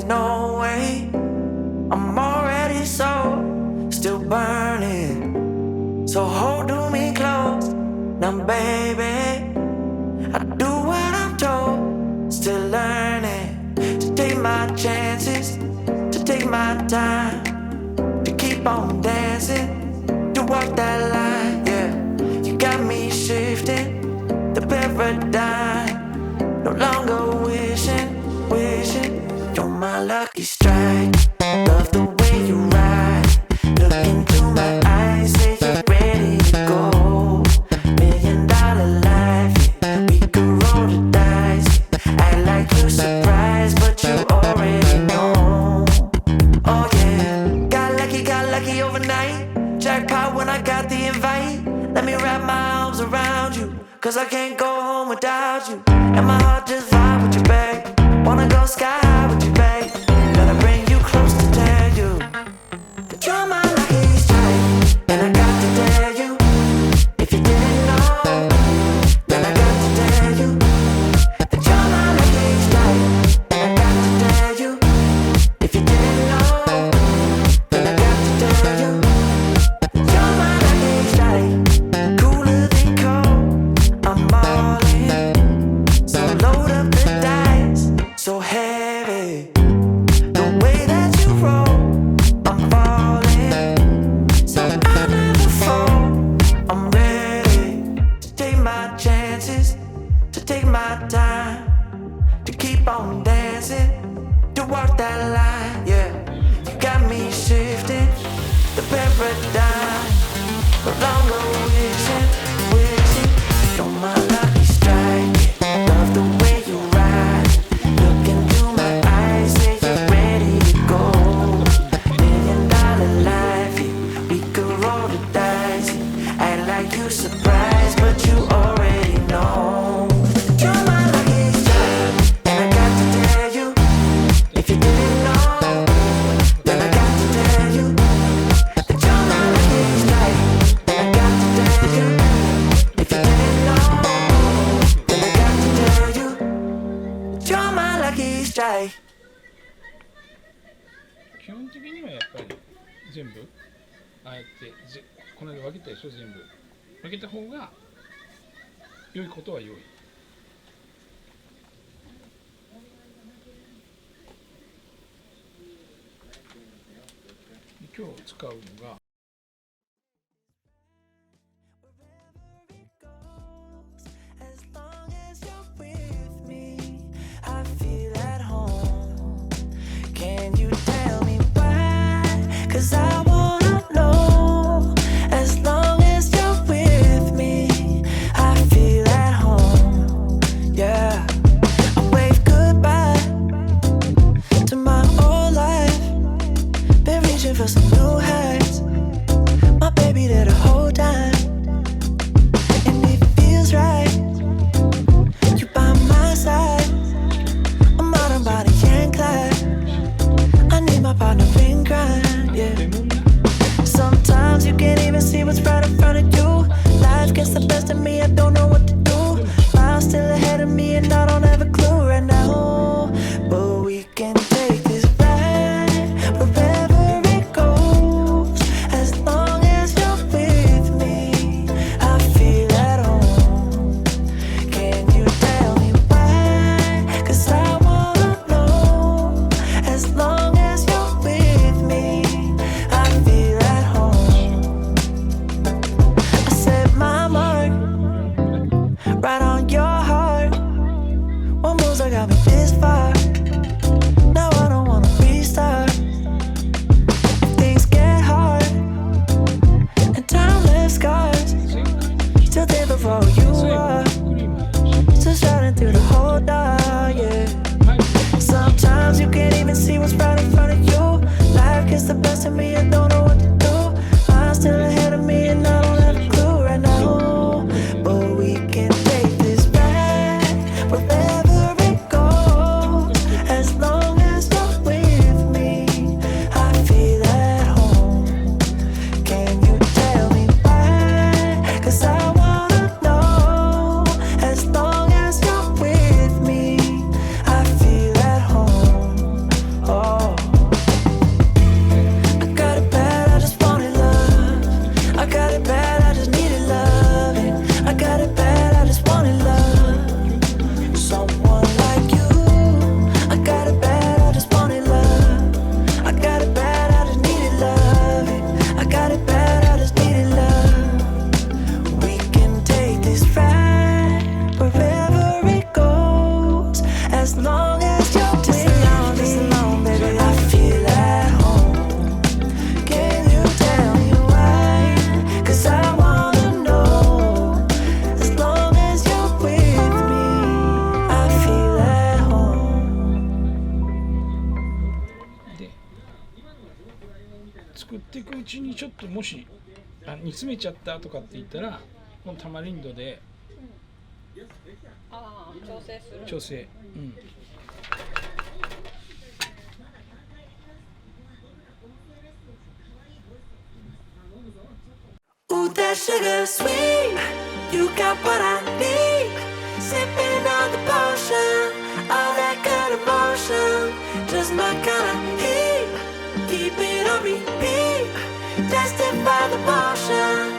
no way. I'm already so still burning. So hold me close now, baby. I do what I'm told. Still learning to take my chances, to take my time, to keep on dancing, to walk that line. Yeah, you got me shifting the paradigm. No longer wishing, you're my lucky strike. Love the way you ride. Look into my eyes, say you're ready to go. $1,000,000 life, yeah. We could roll the dice. Act like you're surprised, but you already know. Oh yeah, got lucky overnight. Jackpot when I got the invite. Let me wrap my arms around you, 'cause I can't go home without you. And my heart just vibe with you, babe. Wanna go sky high with you, babe. Gotta bring you close to tell you that you're my lucky strike. And I got to tell you, if you didn't know, then I got to tell you that you're my lucky strike. And I got to tell you, if you didn't know, then I got to tell you that you're my lucky strike. Cooler than cold, I'm all in. So load up the dice, so heavy. The way that you roll, I'm falling. So I never fall, I'm ready to take my chances, to take my time, to keep on dancing, to walk that line. Yeah, you got me shifting the paradigm. No longer wishing, you're my lucky strike. Love the way you ride. Look into my eyes, say you're ready to go. $1,000,000 life, yeah. We could roll the dice. Act like you surprised, but you already know. You're my lucky strike, and I got to tell you, if you didn't know, then I got to tell you that you're my lucky strike. And I got to tell you, if you didn't know, then I got to tell you that you're my lucky strike. 基本的にはやっぱり全部あえてこの間分けたでしょ。全部分けた方が良いことは良い。今日使うのがAs long as you're with me, I feel at home. Can you tell me why? 'Cause I wanna know. As long as you're with me, I feel at home. Yeah, I wave goodbye to my old life. Been reaching for some new heights. My baby there the whole time, and it feels right. You by my side, a modern body and Clyde. I need my partner in crime, yeah. Sometimes you can't even see what's right in front of you. Life gets the best of me, I don't know what to do. Miles still ahead of me and I don't have a clue right now. But we can take this ride wherever it goes. As long as you're with me, I feel at home. Can you tell me why? 'Cause I wanna know. As long as you're with me, I feel at home. I set my mark right on your heart. One MOZA got me this far. Now I don't wanna restart. Things get hard and time left scars. Still there before you are. Still shining through the whole dark, yeah. Sometimes you can't even see what's right in front of you. Life gets the best of me, I don't know what to do. I'm still ahead of me and I don't have a clue right now. But we can take this ride wherever it goes. As long as you're with me, I feel at home. Can you tell me why? 'Cause I wanna know. As long as you're with me, I feel at home. Oh 中にちょっともし煮詰めちゃったとかって言ったらこのタマリンドで、調整する。調整、Ooh, that sugar sweet. You got what I need. Sipping on the potion. All that good emotion. Just my kind of heat. Keep it on repeat. Tested by the motion.